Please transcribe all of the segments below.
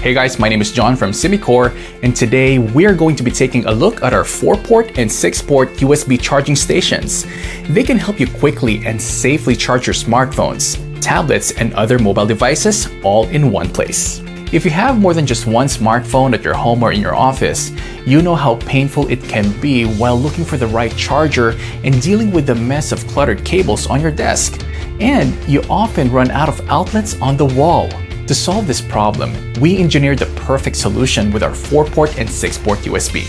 Hey guys, my name is John from Simicore, and today we're going to be taking a look at our 4-port and 6-port USB charging stations. They can help you quickly and safely charge your smartphones, tablets, and other mobile devices all in one place. If you have more than just one smartphone at your home or in your office, you know how painful it can be while looking for the right charger and dealing with the mess of cluttered cables on your desk. And you often run out of outlets on the wall. To solve this problem, we engineered the perfect solution with our 4-port and 6-port USB.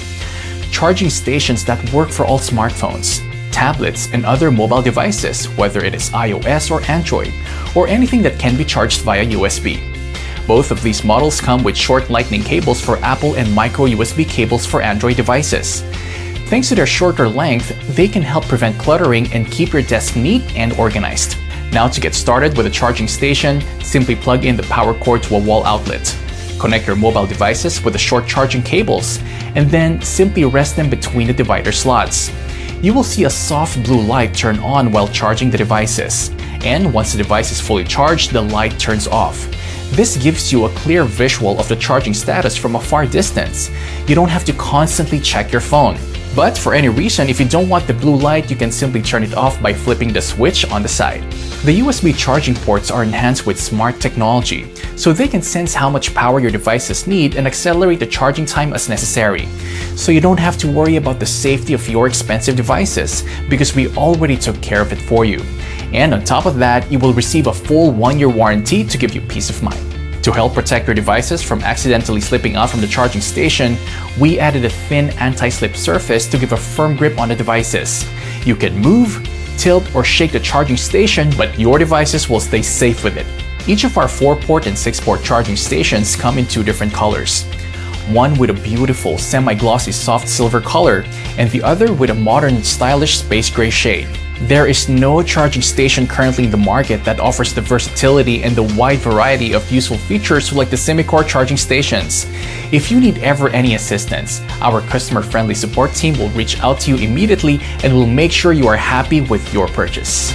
Charging stations that work for all smartphones, tablets, and other mobile devices, whether it is iOS or Android, or anything that can be charged via USB. Both of these models come with short lightning cables for Apple and micro USB cables for Android devices. Thanks to their shorter length, they can help prevent cluttering and keep your desk neat and organized. Now to get started with a charging station, simply plug in the power cord to a wall outlet. Connect your mobile devices with the short charging cables, and then simply rest them between the divider slots. You will see a soft blue light turn on while charging the devices, and once the device is fully charged, the light turns off. This gives you a clear visual of the charging status from a far distance. You don't have to constantly check your phone. But for any reason, if you don't want the blue light, you can simply turn it off by flipping the switch on the side. The USB charging ports are enhanced with smart technology, so they can sense how much power your devices need and accelerate the charging time as necessary. So you don't have to worry about the safety of your expensive devices, because we already took care of it for you. And on top of that, you will receive a full 1-year warranty to give you peace of mind. To help protect your devices from accidentally slipping out from the charging station, we added a thin anti-slip surface to give a firm grip on the devices. You can move, tilt, or shake the charging station, but your devices will stay safe with it. Each of our 4-port and 6-port charging stations come in 2 different colors. One with a beautiful semi-glossy soft silver color, and the other with a modern stylish space gray shade. There is no charging station currently in the market that offers the versatility and the wide variety of useful features like the Simicore charging stations. If you need ever any assistance, our customer-friendly support team will reach out to you immediately and will make sure you are happy with your purchase.